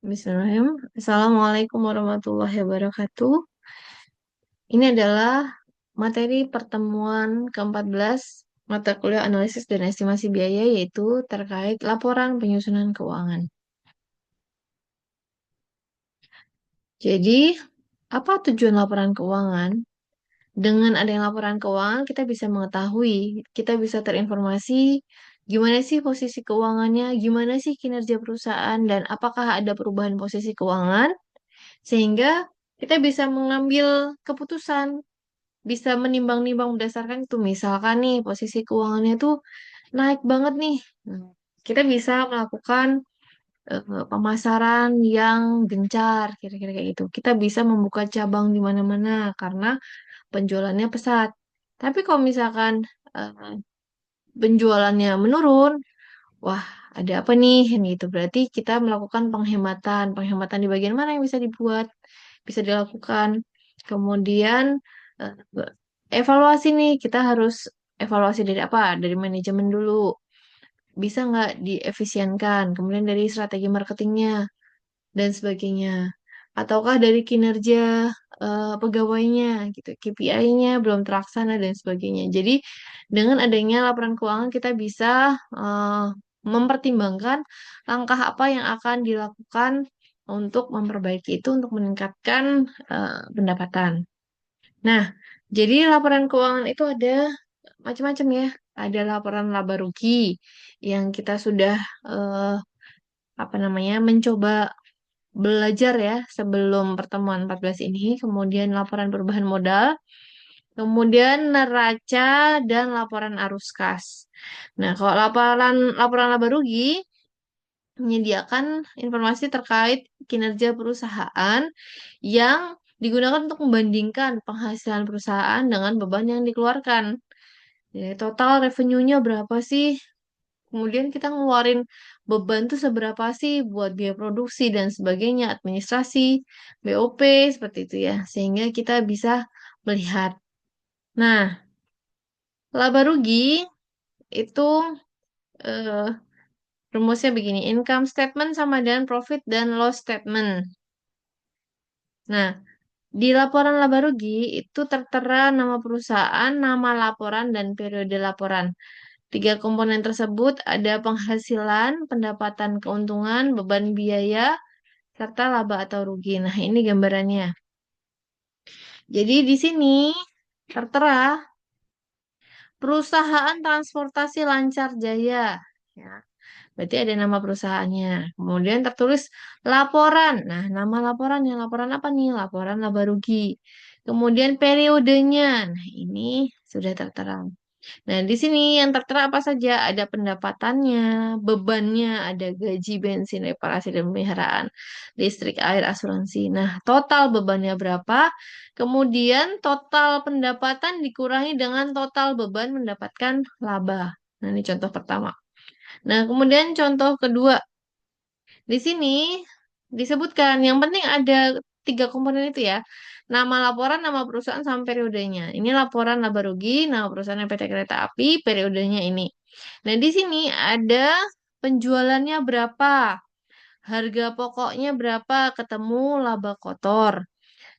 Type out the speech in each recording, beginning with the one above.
Bismillahirrahmanirrahim. Assalamualaikum warahmatullahi wabarakatuh. Ini adalah materi pertemuan ke-14 mata kuliah analisis dan estimasi biaya, yaitu terkait laporan penyusunan keuangan. Jadi, apa tujuan laporan keuangan? Dengan adanya laporan keuangan, kita bisa mengetahui, kita bisa terinformasi gimana sih posisi keuangannya, gimana sih kinerja perusahaan, dan apakah ada perubahan posisi keuangan, sehingga kita bisa mengambil keputusan, bisa menimbang-nimbang berdasarkan itu. Misalkan nih, posisi keuangannya tuh naik banget nih. Nah, kita bisa melakukan pemasaran yang gencar, kira-kira kayak gitu. Kita bisa membuka cabang di mana-mana karena penjualannya pesat. Tapi kalau misalkan eh, penjualannya menurun, wah, ada apa nih? Gitu. Berarti kita melakukan penghematan. Penghematan di bagian mana yang bisa dibuat? Bisa dilakukan. Kemudian eh, evaluasi nih, kita harus evaluasi dari apa? Dari manajemen dulu. Bisa nggak diefisienkan? Kemudian dari strategi marketingnya dan sebagainya. Ataukah dari kinerja pegawainya gitu, KPI-nya belum terlaksana dan sebagainya. Jadi dengan adanya laporan keuangan kita bisa mempertimbangkan langkah apa yang akan dilakukan untuk memperbaiki itu untuk meningkatkan pendapatan. Nah, jadi laporan keuangan itu ada macam-macam ya. Ada laporan laba rugi yang kita sudah eh, apa namanya mencoba belajar ya sebelum pertemuan 14 ini, kemudian laporan perubahan modal, kemudian neraca dan laporan arus kas. Nah, kalau laporan laporan laba rugi menyediakan informasi terkait kinerja perusahaan yang digunakan untuk membandingkan penghasilan perusahaan dengan beban yang dikeluarkan. Jadi, total revenue-nya berapa sih? Kemudian kita ngeluarin beban tuh seberapa sih buat biaya produksi dan sebagainya, administrasi, BOP, seperti itu ya. Sehingga kita bisa melihat. Nah, laba rugi itu eh, rumusnya begini, income statement sama dengan profit dan loss statement. Nah, di laporan laba rugi itu tertera nama perusahaan, nama laporan, dan periode laporan. Tiga komponen tersebut ada penghasilan, pendapatan keuntungan, beban biaya, serta laba atau rugi. Nah, ini gambarannya. Jadi di sini tertera perusahaan transportasi Lancar Jaya. Ya, berarti ada nama perusahaannya. Kemudian tertulis laporan. Nah, nama laporannya, laporan apa nih? Laporan laba rugi. Kemudian periodenya. Nah, ini sudah tertera. Nah, di sini yang tertera apa saja? Ada pendapatannya, bebannya, ada gaji, bensin, reparasi, dan pemeliharaan, listrik, air, asuransi. Nah, total bebannya berapa? Kemudian total pendapatan dikurangi dengan total beban mendapatkan laba. Nah, ini contoh pertama. Nah, kemudian contoh kedua. Di sini disebutkan, yang penting ada tiga komponen itu ya. Nama laporan, nama perusahaan, sama periodenya. Ini laporan laba rugi, nama perusahaan PT Kereta Api, periodenya ini. Nah, di sini ada penjualannya berapa, harga pokoknya berapa, ketemu laba kotor.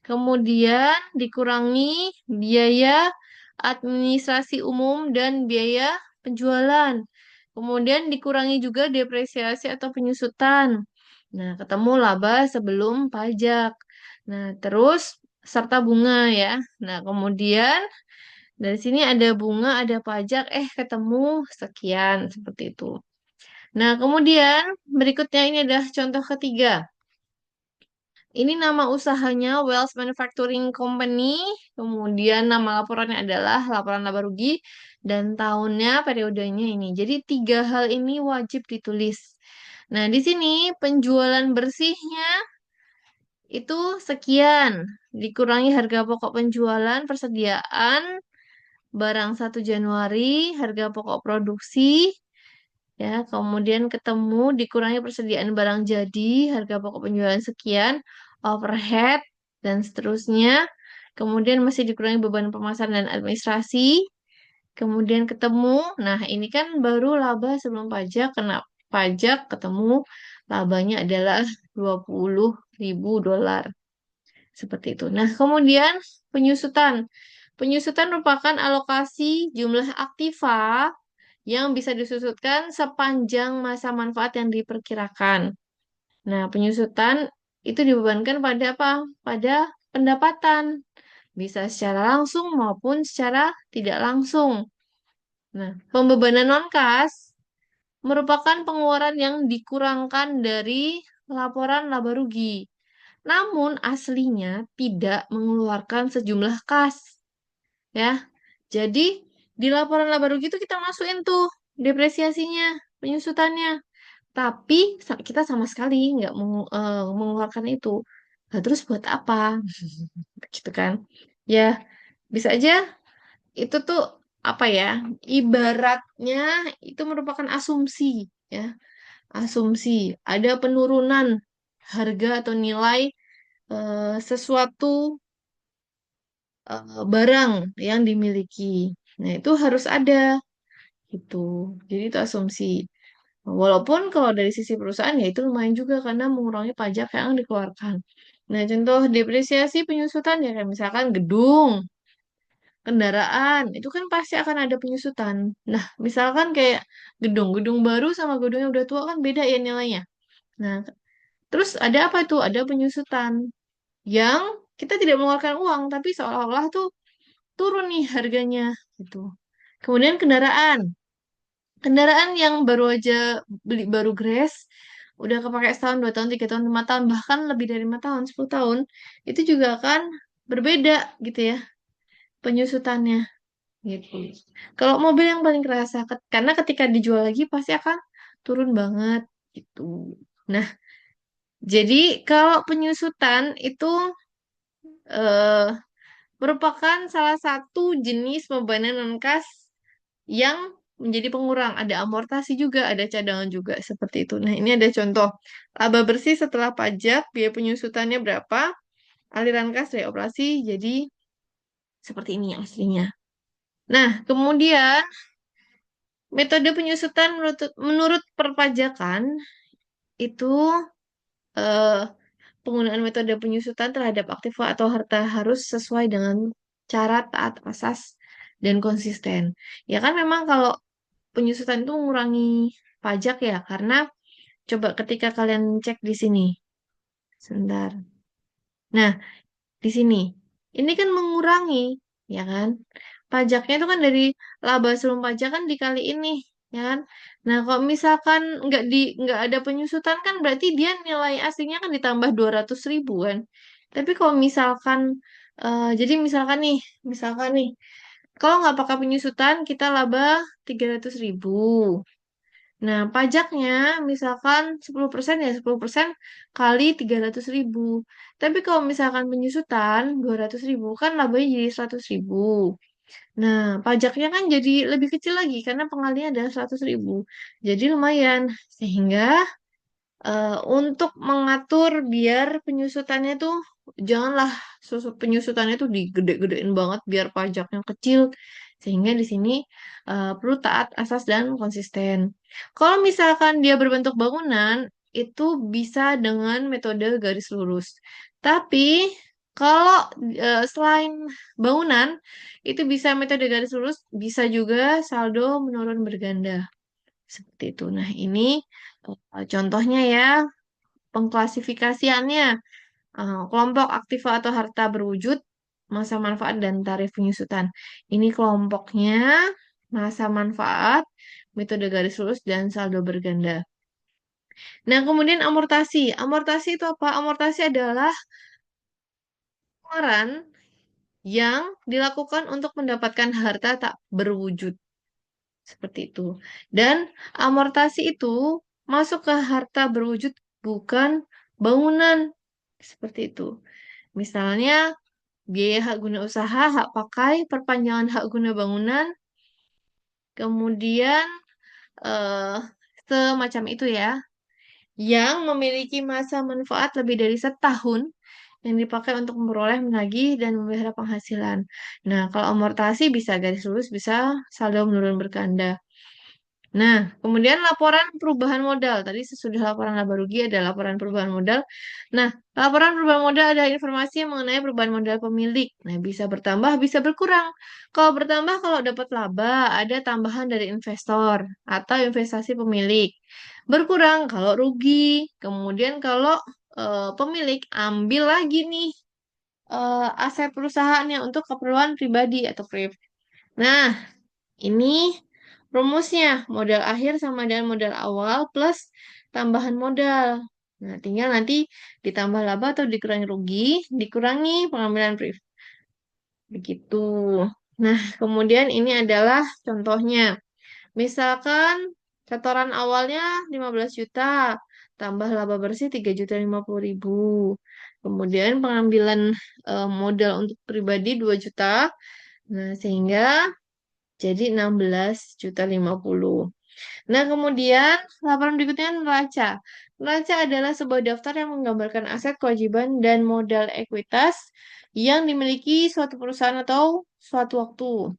Kemudian dikurangi biaya administrasi umum dan biaya penjualan. Kemudian dikurangi juga depresiasi atau penyusutan. Nah, ketemu laba sebelum pajak. Nah, terus serta bunga ya. Nah, kemudian dari sini ada bunga, ada pajak, ketemu sekian seperti itu. Nah, kemudian berikutnya ini adalah contoh ketiga. Ini nama usahanya Wells Manufacturing Company. Kemudian nama laporannya adalah laporan laba rugi dan tahunnya periodenya ini. Jadi tiga hal ini wajib ditulis. Nah, di sini penjualan bersihnya itu sekian. Dikurangi harga pokok penjualan persediaan barang 1 Januari, harga pokok produksi, ya, kemudian ketemu dikurangi persediaan barang jadi, harga pokok penjualan sekian, overhead, dan seterusnya. Kemudian masih dikurangi beban pemasaran dan administrasi. Kemudian ketemu, nah ini kan baru laba sebelum pajak, kena pajak, ketemu labanya adalah 20.000 dolar. Seperti itu. Nah, kemudian penyusutan. Penyusutan merupakan alokasi jumlah aktiva yang bisa disusutkan sepanjang masa manfaat yang diperkirakan. Nah, penyusutan itu dibebankan pada apa? Pada pendapatan. Bisa secara langsung maupun secara tidak langsung. Nah, pembebanan non-kas merupakan pengeluaran yang dikurangkan dari laporan laba rugi. Namun aslinya tidak mengeluarkan sejumlah kas, ya. Jadi di laporan laba rugi itu kita masukin tuh depresiasinya, penyusutannya. Tapi kita sama sekali nggak mengeluarkan itu. Nah, terus buat apa? Gitu kan? Ya, bisa aja itu tuh apa ya? Ibaratnya itu merupakan asumsi, ya. Asumsi ada penurunan harga atau nilai sesuatu barang yang dimiliki. Nah, itu harus ada gitu. Jadi itu asumsi. Walaupun kalau dari sisi perusahaan ya itu lumayan juga karena mengurangi pajak yang dikeluarkan. Nah, contoh depresiasi penyusutan ya kayak misalkan gedung, kendaraan, itu kan pasti akan ada penyusutan. Nah, misalkan kayak gedung baru sama gedung yang udah tua kan beda ya nilainya. Nah, terus ada apa itu? Ada penyusutan yang kita tidak mengeluarkan uang, tapi seolah-olah tuh turun nih harganya gitu. Kemudian kendaraan. Kendaraan yang baru aja beli baru grace, udah kepake setahun, 2 tahun, 3 tahun, 5 tahun, bahkan lebih dari 5 tahun, 10 tahun, itu juga akan berbeda gitu ya penyusutannya gitu. Kalau mobil yang paling kerasa, karena ketika dijual lagi pasti akan turun banget gitu. Nah, jadi kalau penyusutan itu eh, merupakan salah satu jenis pembayaran non-kas yang menjadi pengurang. Ada amortasi juga, ada cadangan juga, seperti itu. Nah, ini ada contoh. Laba bersih setelah pajak, biaya penyusutannya berapa, aliran kas dari operasi, jadi seperti ini aslinya. Nah, kemudian metode penyusutan menurut perpajakan itu eh, penggunaan metode penyusutan terhadap aktiva atau harta harus sesuai dengan cara taat asas dan konsisten. Ya kan memang kalau penyusutan itu mengurangi pajak ya, karena coba ketika kalian cek di sini, sebentar. Nah, di sini, ini kan mengurangi, ya kan? Pajaknya itu kan dari laba sebelum pajak kan dikali ini, ya kan? Nah, kalau misalkan nggak ada penyusutan kan berarti dia nilai aslinya kan ditambah 200.000 kan. Tapi kalau misalkan, jadi misalkan nih, kalau nggak pakai penyusutan kita laba 300.000. Nah, pajaknya misalkan 10% ya 10% kali 300.000. Tapi kalau misalkan penyusutan 200.000 kan labanya jadi 100.000. Nah, pajaknya kan jadi lebih kecil lagi karena pengalinya adalah 100.000. Jadi lumayan. Sehingga untuk mengatur biar penyusutannya tuh janganlah penyusutannya tuh digede-gedein banget biar pajaknya kecil sehingga di sini perlu taat asas dan konsisten. Kalau misalkan dia berbentuk bangunan itu bisa dengan metode garis lurus. Tapi kalau selain bangunan itu bisa metode garis lurus, bisa juga saldo menurun berganda. Seperti itu. Nah, ini contohnya ya, pengklasifikasiannya. Kelompok aktiva atau harta berwujud, masa manfaat, dan tarif penyusutan. Ini kelompoknya, masa manfaat, metode garis lurus, dan saldo berganda. Nah, kemudian amortasi. Amortasi itu apa? Amortasi adalah pengeluaran yang dilakukan untuk mendapatkan harta tak berwujud. Seperti itu. Dan amortasi itu masuk ke harta berwujud bukan bangunan. Seperti itu. Misalnya biaya hak guna usaha, hak pakai, perpanjangan hak guna bangunan, kemudian eh, semacam itu ya, yang memiliki masa manfaat lebih dari setahun yang dipakai untuk memperoleh, menagih, dan memelihara penghasilan. Nah, kalau amortasi bisa garis lurus, bisa saldo menurun berganda. Nah, kemudian laporan perubahan modal. Tadi sesudah laporan laba rugi ada laporan perubahan modal. Nah, laporan perubahan modal ada informasi yang mengenai perubahan modal pemilik. Nah, bisa bertambah, bisa berkurang. Kalau bertambah, kalau dapat laba, ada tambahan dari investor atau investasi pemilik. Berkurang kalau rugi. Kemudian kalau pemilik ambil lagi nih aset perusahaannya untuk keperluan pribadi atau Nah, ini rumusnya, modal akhir sama dengan modal awal plus tambahan modal. Nah, tinggal nanti ditambah laba atau dikurangi rugi, dikurangi pengambilan brief. Begitu. Nah, kemudian ini adalah contohnya. Misalkan setoran awalnya 15 juta, tambah laba bersih 3.050.000. Kemudian pengambilan modal untuk pribadi 2 juta. Nah, sehingga jadi 16.050. Nah, kemudian laporan berikutnya neraca. Neraca adalah sebuah daftar yang menggambarkan aset, kewajiban, dan modal ekuitas yang dimiliki suatu perusahaan atau suatu waktu.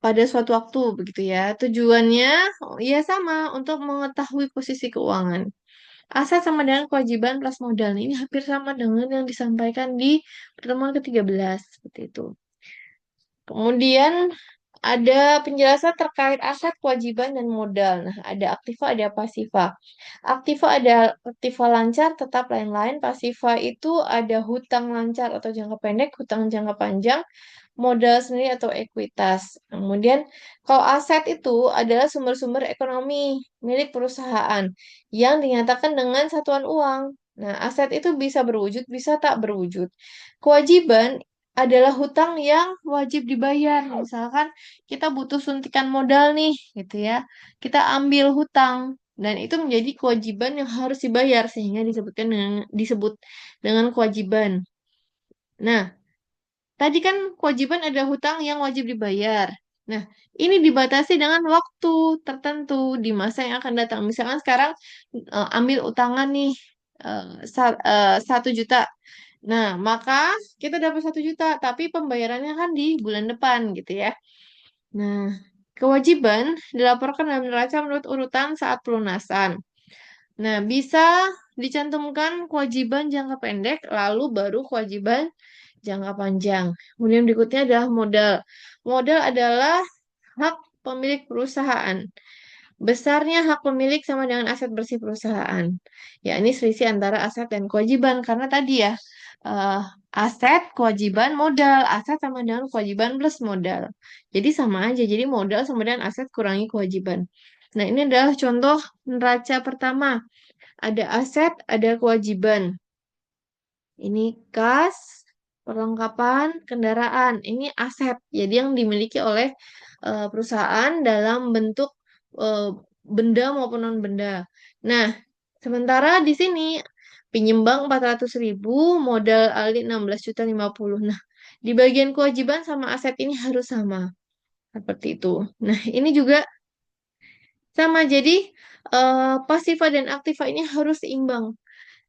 Pada suatu waktu, begitu ya. Tujuannya, ya sama, untuk mengetahui posisi keuangan. Aset sama dengan kewajiban plus modal. Nah, ini hampir sama dengan yang disampaikan di pertemuan ke-13. Seperti itu. Kemudian ada penjelasan terkait aset, kewajiban, dan modal. Nah, ada aktiva, ada pasiva. Aktiva ada aktiva lancar, tetap lain-lain. Pasiva itu ada hutang lancar atau jangka pendek, hutang jangka panjang, modal sendiri atau ekuitas. Kemudian, kalau aset itu adalah sumber-sumber ekonomi milik perusahaan yang dinyatakan dengan satuan uang. Nah, aset itu bisa berwujud, bisa tak berwujud. Kewajiban adalah hutang yang wajib dibayar. Misalkan kita butuh suntikan modal nih, gitu ya. Kita ambil hutang dan itu menjadi kewajiban yang harus dibayar sehingga disebut dengan kewajiban. Nah, tadi kan kewajiban ada hutang yang wajib dibayar. Nah, ini dibatasi dengan waktu tertentu di masa yang akan datang. Misalkan sekarang ambil utangan nih 1 juta. Nah, maka kita dapat 1 juta, tapi pembayarannya kan di bulan depan gitu ya. Nah, kewajiban dilaporkan dalam neraca menurut urutan saat pelunasan. Nah, bisa dicantumkan kewajiban jangka pendek, lalu baru kewajiban jangka panjang. Kemudian berikutnya adalah modal. Modal adalah hak pemilik perusahaan. Besarnya hak pemilik sama dengan aset bersih perusahaan. Ya, ini selisih antara aset dan kewajiban. Karena tadi ya, eh, aset, kewajiban, modal. Aset sama dengan kewajiban plus modal. Jadi sama aja. Jadi modal sama dengan aset kurangi kewajiban. Nah, ini adalah contoh neraca pertama. Ada aset, ada kewajiban. Ini kas, perlengkapan, kendaraan. Ini aset. Jadi yang dimiliki oleh perusahaan dalam bentuk eh, benda maupun non-benda. Nah, sementara di sini pinjem bank 400.000, modal Ali 16.050. Nah, di bagian kewajiban sama aset ini harus sama. Seperti itu. Nah, ini juga sama. Jadi, pasifa dan aktiva ini harus seimbang.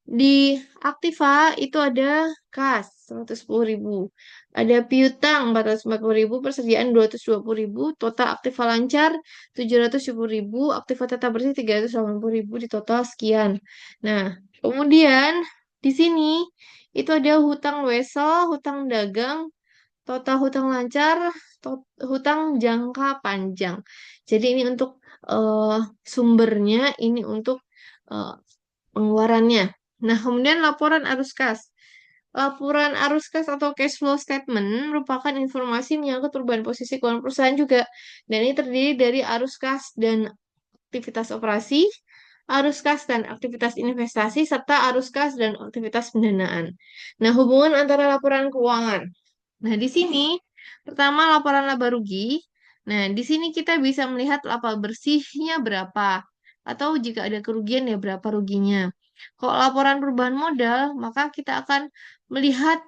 Di Aktiva itu ada kas 110.000, ada piutang 440.000, persediaan 220.000, total aktiva lancar 770.000, aktiva tetap bersih 380.000, di total sekian. Nah, kemudian di sini itu ada hutang wesel, hutang dagang, total hutang lancar, hutang jangka panjang. Jadi ini untuk eh, sumbernya, ini untuk eh, pengeluarannya. Nah, kemudian laporan arus kas. Laporan arus kas atau cash flow statement merupakan informasi menyangkut perubahan posisi keuangan perusahaan juga. Dan ini terdiri dari arus kas dan aktivitas operasi, arus kas dan aktivitas investasi, serta arus kas dan aktivitas pendanaan. Nah, hubungan antara laporan keuangan. Nah, di sini pertama laporan laba rugi. Nah, di sini kita bisa melihat laba bersihnya berapa atau jika ada kerugian ya berapa ruginya. Kalau laporan perubahan modal, maka kita akan melihat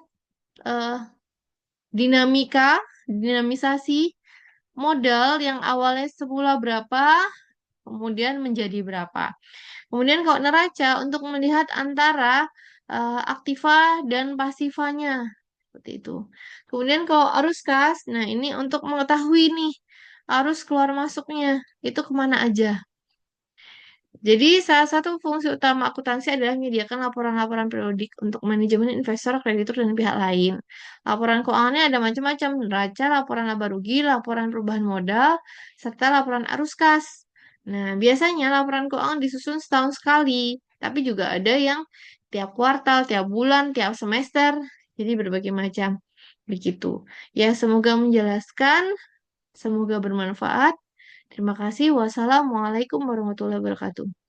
eh, dinamisasi modal yang awalnya semula berapa, kemudian menjadi berapa. Kemudian kalau neraca untuk melihat antara aktiva dan pasivanya seperti itu. Kemudian kalau arus kas, nah ini untuk mengetahui nih arus keluar masuknya, itu kemana aja. Jadi, salah satu fungsi utama akuntansi adalah menyediakan laporan-laporan periodik untuk manajemen investor, kreditur, dan pihak lain. Laporan keuangannya ada macam-macam, neraca, laporan laba rugi, laporan perubahan modal, serta laporan arus kas. Nah, biasanya laporan keuangan disusun setahun sekali, tapi juga ada yang tiap kuartal, tiap bulan, tiap semester, jadi berbagai macam. Begitu. Ya, semoga menjelaskan, semoga bermanfaat. Terima kasih. Wassalamualaikum warahmatullahi wabarakatuh.